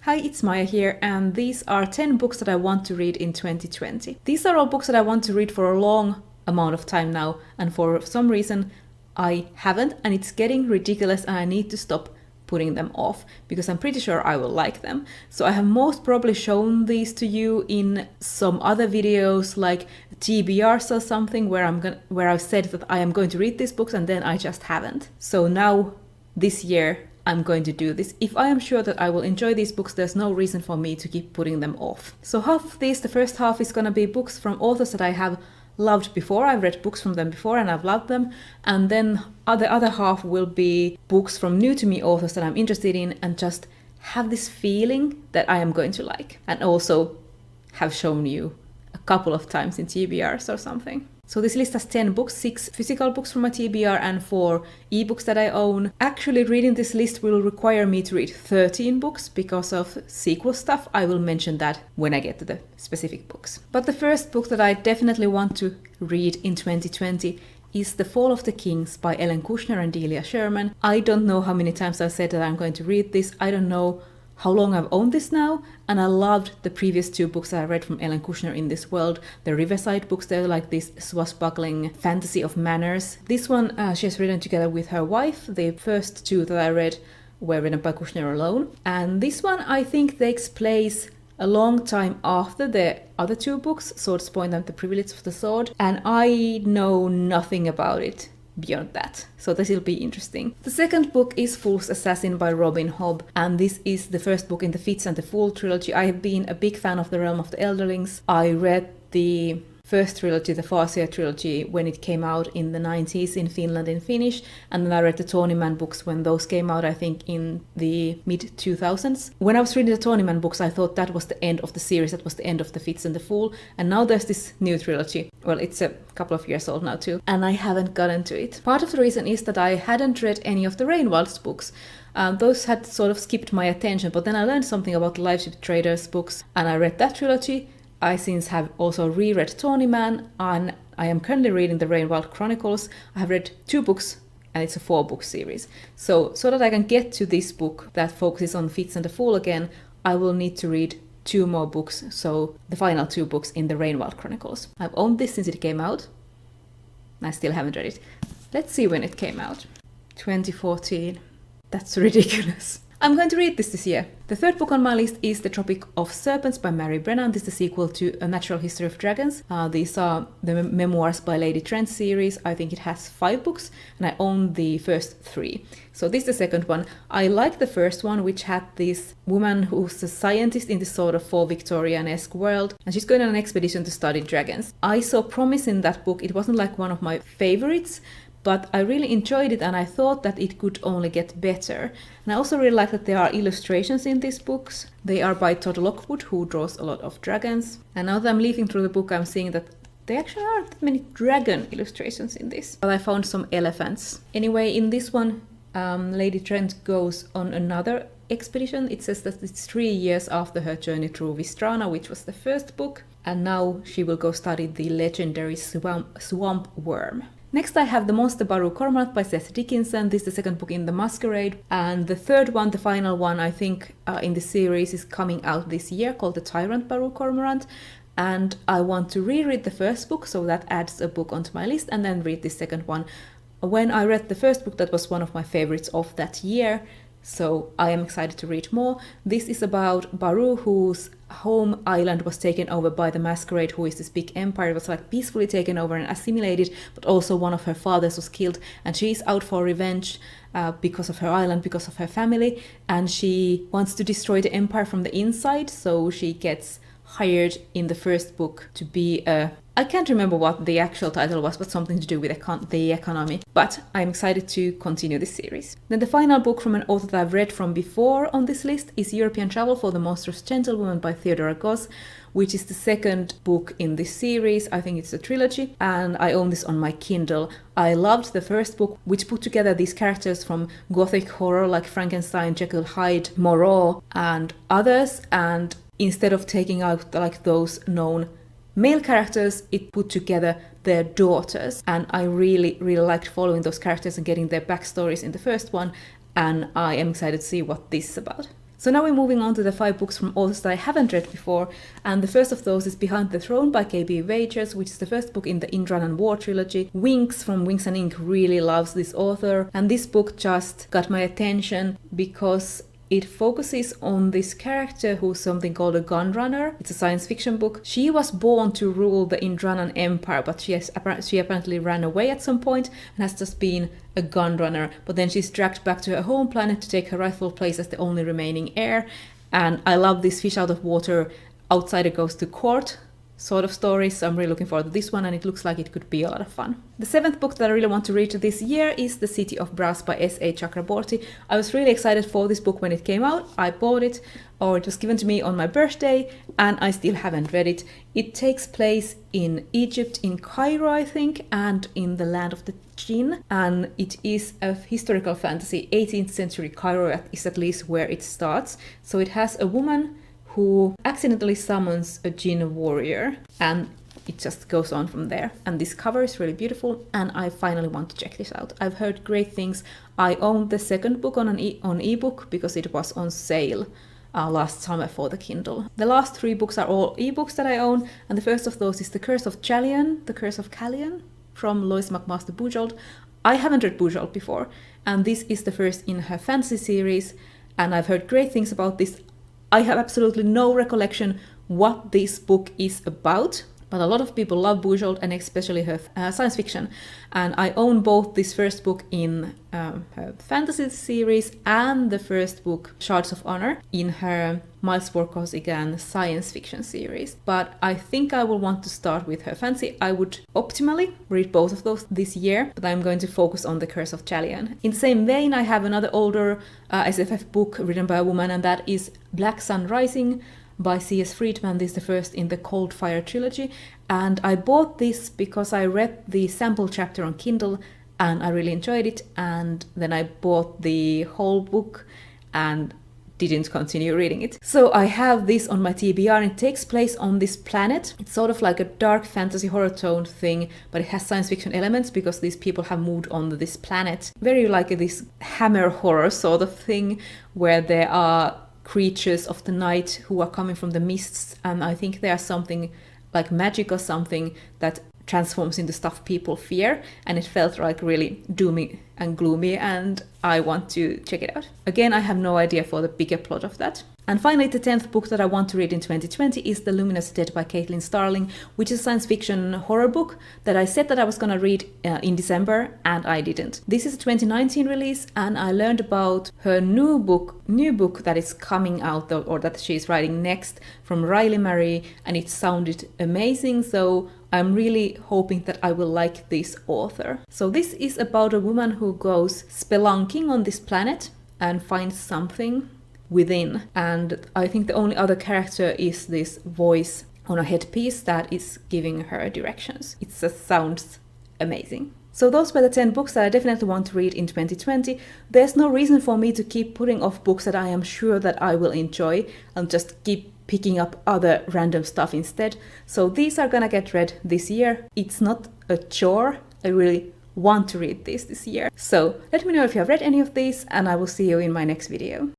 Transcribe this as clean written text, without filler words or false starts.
Hi, it's Maija here, and these are 10 books that I want to read in 2020. These are all books that I want to read for a long amount of time now, and for some reason I haven't, and it's getting ridiculous and I need to stop putting them off because I'm pretty sure I will like them. So I have most probably shown these to you in some other videos like TBRs or something where I've said that I am going to read these books and then I just haven't. So now this year I'm going to do this. If I am sure that I will enjoy these books, there's no reason for me to keep putting them off. So half of these, the first half is gonna be books from authors that I have loved before. I've read books from them before and I've loved them. And then the other half will be books from new to me authors that I'm interested in and just have this feeling that I am going to like. And also have shown you a couple of times in TBRs or something. So this list has 10 books, 6 physical books from my TBR and 4 ebooks that I own. Actually, reading this list will require me to read 13 books because of sequel stuff. I will mention that when I get to the specific books. But the first book that I definitely want to read in 2020 is The Fall of the Kings by Ellen Kushner and Delia Sherman. I don't know how many times I've said that I'm going to read this. I don't know how long I've owned this now, and I loved the previous 2 books that I read from Ellen Kushner in this world. The Riverside books, they're like this swashbuckling fantasy of manners. This one she has written together with her wife. The first 2 that I read were written by Kushner alone. And this one I think takes place a long time after the other 2 books, Sword's Point and The Privilege of the Sword, and I know nothing about it beyond that. So this will be interesting. The second book is Fool's Assassin by Robin Hobb, and this is the first book in the Fitz and the Fool trilogy. I have been a big fan of The Realm of the Elderlings. I read the first trilogy, the Farseer trilogy, when it came out in the 90s in Finland in Finnish, and then I read the Tawnyman books when those came out, I think, in the mid-2000s. When I was reading the Tawnyman books, I thought that was the end of the series, that was the end of the Fitz and the Fool, and now there's this new trilogy. Well, it's a couple of years old now too, and I haven't gotten to it. Part of the reason is that I hadn't read any of the Rainwald's books. Those had sort of skipped my attention, but then I learned something about the Liveship Traders books, and I read that trilogy. I since have also reread Tawnyman, and I am currently reading the Rainwald Chronicles. I have read 2 books, and it's a 4-book series. So that I can get to this book that focuses on Fitz and the Fool again, I will need to read 2 more books, so the final 2 books in the Rainwald Chronicles. I've owned this since it came out. I still haven't read it. Let's see when it came out. 2014. That's ridiculous. I'm going to read this year. The third book on my list is The Tropic of Serpents by Mary Brennan. This is the sequel to A Natural History of Dragons. These are the memoirs by Lady Trent series. I think it has 5 books, and I own the first 3. So this is the second one. I like the first one, which had this woman who's a scientist in this sort of fall Victorian-esque world, and she's going on an expedition to study dragons. I saw promise in that book. It wasn't like one of my favorites, but I really enjoyed it, and I thought that it could only get better. And I also really like that there are illustrations in these books. They are by Todd Lockwood, who draws a lot of dragons. And now that I'm leafing through the book, I'm seeing that there actually aren't that many dragon illustrations in this. But I found some elephants. Anyway, in this one, Lady Trent goes on another expedition. It says that it's 3 years after her journey through Vistrana, which was the first book. And now she will go study the legendary swamp worm. Next I have The Monster Baru Cormorant by Seth Dickinson. This is the second book in the Masquerade. And the third one, the final one, I think in the series is coming out this year, called The Tyrant Baru Cormorant. And I want to reread the first book, so that adds a book onto my list, and then read the second one. When I read the first book, that was one of my favorites of that year. So I am excited to read more. This is about Baru, whose home island was taken over by the Masquerade, who is this big empire. It was like peacefully taken over and assimilated, but also one of her fathers was killed, and she is out for revenge because of her island, because of her family, and she wants to destroy the empire from the inside. So she gets hired in the first book to be a... I can't remember what the actual title was, but something to do with the economy. But I'm excited to continue this series. Then the final book from an author that I've read from before on this list is European Travel for the Monstrous Gentlewoman by Theodora Goss, which is the second book in this series. I think it's a trilogy, and I own this on my Kindle. I loved the first book, which put together these characters from Gothic horror like Frankenstein, Jekyll Hyde, Moreau, and others, and instead of taking out like those known male characters, it put together their daughters, and I really liked following those characters and getting their backstories in the first one, and I am excited to see what this is about. So now we're moving on to the 5 books from authors that I haven't read before, and the first of those is Behind the Throne by K.B. Wagers, which is the first book in the Indranan War trilogy. Winks from Wings and Ink really loves this author, and this book just got my attention because it focuses on this character who's something called a gunrunner. It's a science fiction book. She was born to rule the Indranan Empire, but she apparently ran away at some point and has just been a gunrunner. But then she's dragged back to her home planet to take her rightful place as the only remaining heir. And I love this fish out of water, outsider goes to court sort of stories, so I'm really looking forward to this one, and it looks like it could be a lot of fun. The 7th book that I really want to read this year is The City of Brass by S.A. Chakraborty. I was really excited for this book when it came out. I bought it, or it was given to me on my birthday, and I still haven't read it. It takes place in Egypt, in Cairo, I think, and in the land of the Jinn, and it is a historical fantasy. 18th century Cairo is at least where it starts. So it has a woman who accidentally summons a Jinn warrior, and it just goes on from there. And this cover is really beautiful, and I finally want to check this out. I've heard great things. I owned the 2nd book on ebook because it was on sale last summer for the Kindle. The last 3 books are all ebooks that I own, and the first of those is The Curse of Chalion, The Curse of Kalion, from Lois McMaster Bujold. I haven't read Bujold before, and this is the first in her fantasy series, and I've heard great things about this. I have absolutely no recollection what this book is about, but a lot of people love Bujold, and especially her science fiction. And I own both this first book in her fantasy series and the first book, Shards of Honor, in her Miles Vorkosigan science fiction series. But I think I will want to start with her fantasy. I would optimally read both of those this year, but I'm going to focus on The Curse of Chalion. In the same vein, I have another older SFF book written by a woman, and that is Black Sun Rising by C.S. Friedman. This is the first in the Cold Fire trilogy, and I bought this because I read the sample chapter on Kindle and I really enjoyed it, and then I bought the whole book and didn't continue reading it. So I have this on my TBR, and it takes place on this planet. It's sort of like a dark fantasy horror toned thing, but it has science fiction elements because these people have moved on to this planet. Very like this Hammer horror sort of thing, where there are creatures of the night who are coming from the mists, and I think they are something like magic or something that transforms into stuff people fear, and it felt like really doomy and gloomy, and I want to check it out. Again, I have no idea for the bigger plot of that. And finally, the 10th book that I want to read in 2020 is The Luminous Stage by Caitlin Starling, which is a science fiction horror book that I said that I was going to read in December, and I didn't. This is a 2019 release, and I learned about her new book that is coming out, or that she's writing next, from Riley Marie, and it sounded amazing, so I'm really hoping that I will like this author. So this is about a woman who goes spelunking on this planet and finds something within, and I think the only other character is this voice on a headpiece that is giving her directions. It just sounds amazing. So those were the 10 books that I definitely want to read in 2020. There's no reason for me to keep putting off books that I am sure that I will enjoy. I'll just keep picking up other random stuff instead. So these are gonna get read this year. It's not a chore. I really want to read this year. So let me know if you have read any of these, and I will see you in my next video.